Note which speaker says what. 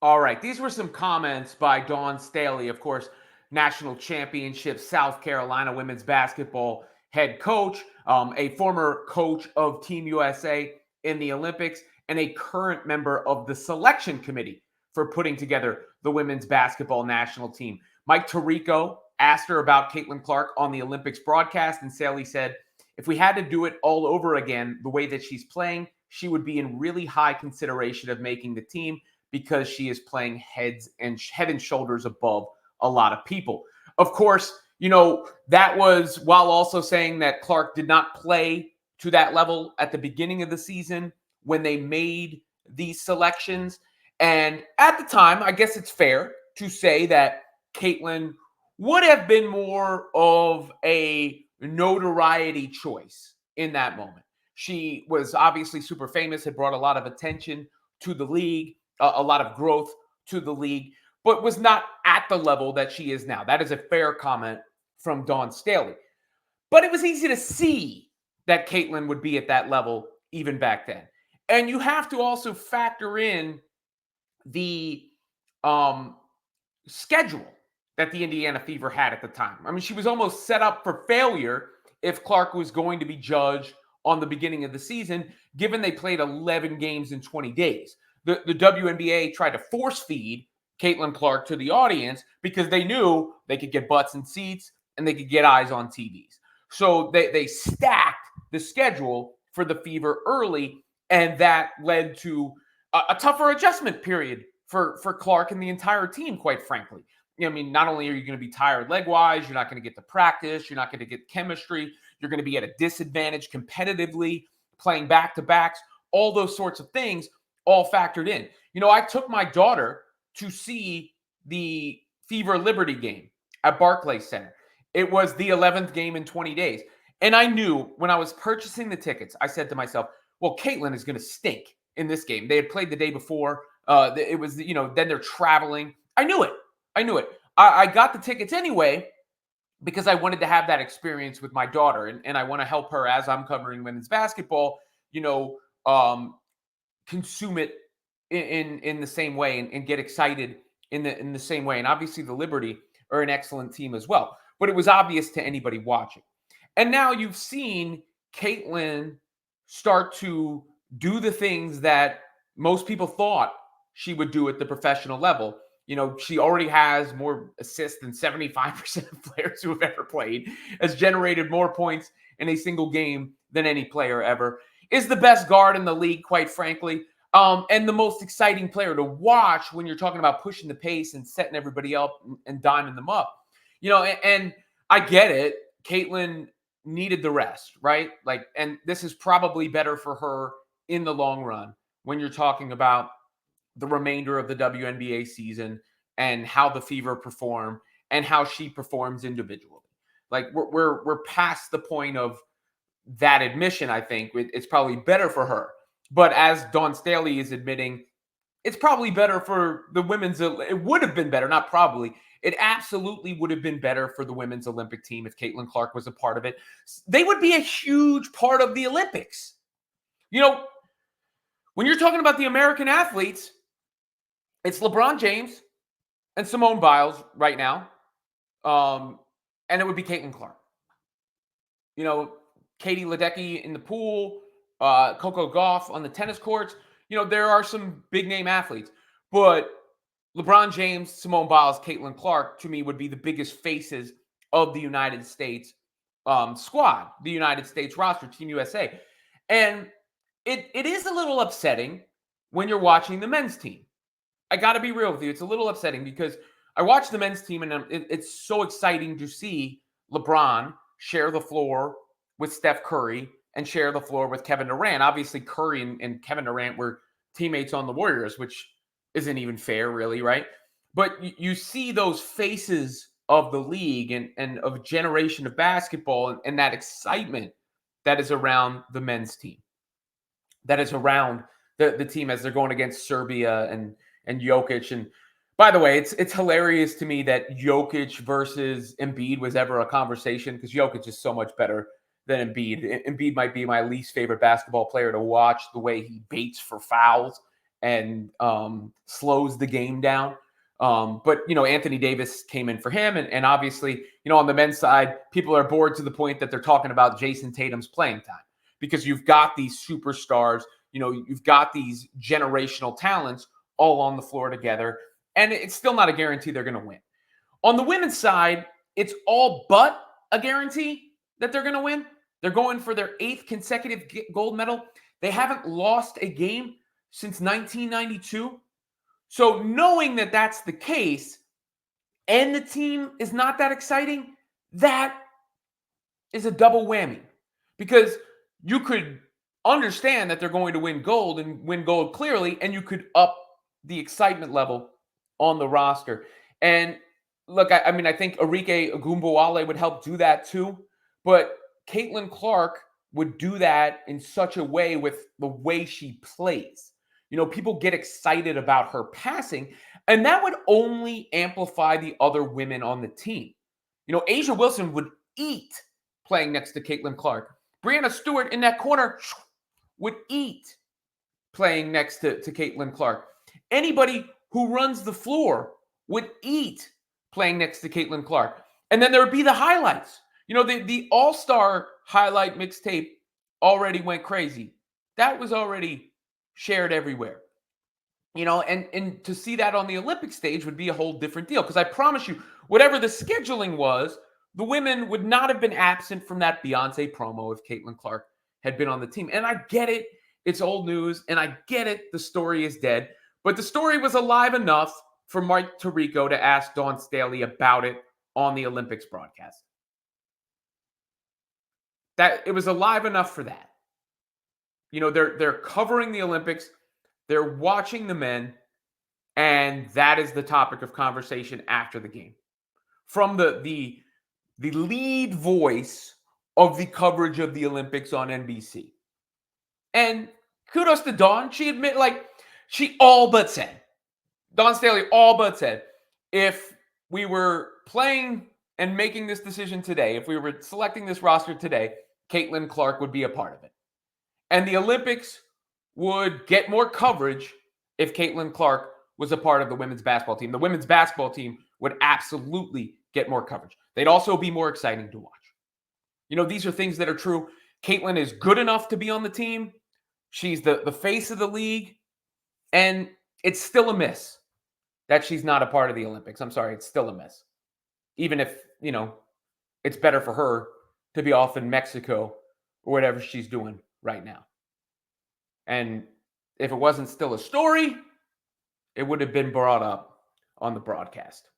Speaker 1: All right. These were some comments by Dawn Staley, of course, national championship South Carolina women's basketball head coach, a former coach of Team USA in the Olympics, and a current member of the selection committee for putting together the women's basketball national team. Mike Tirico asked her about Caitlin Clark on the Olympics broadcast, and Staley said, if we had to do it all over again, the way that she's playing, she would be in really high consideration of making the team because she is playing head and shoulders above a lot of people. Of course, that was while also saying that Clark did not play to that level at the beginning of the season when they made these selections. And at the time, I guess it's fair to say that Caitlin would have been more of a notoriety choice in that moment. She was obviously super famous, had brought a lot of attention to the league, a lot of growth to the league, but was not at the level that she is now. That is a fair comment from Dawn Staley. But it was easy to see that Caitlin would be at that level even back then. And you have to also factor in the schedule that the Indiana Fever had at the time. I mean, she was almost set up for failure if Clark was going to be judged on the beginning of the season, given they played 11 games in 20 days. The WNBA tried to force feed Caitlin Clark to the audience because they knew they could get butts in seats and they could get eyes on TVs. So they stacked the schedule for the Fever early, and that led to a tougher adjustment period for Clark and the entire team, quite frankly. I mean, not only are you going to be tired leg-wise, you're not going to get the practice, you're not going to get chemistry, you're going to be at a disadvantage competitively, playing back-to-backs, all those sorts of things all factored in. I took my daughter to see the Fever Liberty game at Barclays Center. It was the 11th game in 20 days. And I knew when I was purchasing the tickets, I said to myself, well, Caitlin is going to stink in this game. They had played the day before. It was, then they're traveling. I knew it. I got the tickets anyway because I wanted to have that experience with my daughter. And I want to help her as I'm covering women's basketball, consume it in the same way and get excited in the same way. And obviously the Liberty are an excellent team as well. But it was obvious to anybody watching. And now you've seen Caitlin start to do the things that most people thought she would do at the professional level. She already has more assists than 75% of players who have ever played, has generated more points in a single game than any player ever, is the best guard in the league, quite frankly, and the most exciting player to watch when you're talking about pushing the pace and setting everybody up and diming them up. And I get it. Caitlin needed the rest, right? And this is probably better for her in the long run when you're talking about the remainder of the WNBA season and how the Fever perform and how she performs individually. We're past the point of that admission. I think it's probably better for her. But as Dawn Staley is admitting, it's probably better for the women's. It would have been better, not probably. It absolutely would have been better for the women's Olympic team if Caitlin Clark was a part of it. They would be a huge part of the Olympics. When you're talking about the American athletes, it's LeBron James and Simone Biles right now. And it would be Caitlin Clark. Katie Ledecky in the pool, Coco Gauff on the tennis courts. There are some big name athletes. But LeBron James, Simone Biles, Caitlin Clark, to me, would be the biggest faces of the United States squad, the United States roster, Team USA. And it is a little upsetting when you're watching the men's team. I got to be real with you. It's a little upsetting because I watch the men's team, and it's so exciting to see LeBron share the floor with Steph Curry and share the floor with Kevin Durant. Obviously, Curry and Kevin Durant were teammates on the Warriors, which isn't even fair, really, right? But you see those faces of the league and of a generation of basketball and that excitement that is around the men's team, that is around the team as they're going against Serbia and Jokic. And by the way, it's hilarious to me that Jokic versus Embiid was ever a conversation because Jokic is so much better than Embiid. Embiid might be my least favorite basketball player to watch, the way he baits for fouls and slows the game down. But Anthony Davis came in for him, and obviously, on the men's side, people are bored to the point that they're talking about Jason Tatum's playing time because you've got these superstars, you've got these generational talents all on the floor together, and it's still not a guarantee they're going to win. On the women's side, it's all but a guarantee that they're going to win. They're going for their 8th consecutive gold medal. They haven't lost a game since 1992. So knowing that that's the case and the team is not that exciting, that is a double whammy because you could understand that they're going to win gold and win gold clearly, and you could up the excitement level on the roster. And look, I mean, I think Arike Ogunbowale would help do that too, but Caitlin Clark would do that in such a way with the way she plays. People get excited about her passing, and that would only amplify the other women on the team. Asia Wilson would eat playing next to Caitlin Clark. Brianna Stewart in that corner would eat playing next to Caitlin Clark. Anybody who runs the floor would eat playing next to Caitlin Clark. And then there would be the highlights. The All-Star highlight mixtape already went crazy. That was already shared everywhere. And to see that on the Olympic stage would be a whole different deal. Because I promise you, whatever the scheduling was, the women would not have been absent from that Beyonce promo if Caitlin Clark had been on the team. And I get it. It's old news. And I get it. The story is dead. But the story was alive enough for Mike Tirico to ask Dawn Staley about it on the Olympics broadcast. That it was alive enough for that. They're covering the Olympics. They're watching the men, and that is the topic of conversation after the game. From the lead voice of the coverage of the Olympics on NBC. And kudos to Dawn. She all but said, Dawn Staley all but said, if we were playing and making this decision today, if we were selecting this roster today, Caitlin Clark would be a part of it. And the Olympics would get more coverage if Caitlin Clark was a part of the women's basketball team. The women's basketball team would absolutely get more coverage. They'd also be more exciting to watch. These are things that are true. Caitlin is good enough to be on the team. She's the face of the league. And it's still a miss that she's not a part of the Olympics. I'm sorry, it's still a miss. Even if, it's better for her to be off in Mexico or whatever she's doing right now. And if it wasn't still a story, it would have been brought up on the broadcast.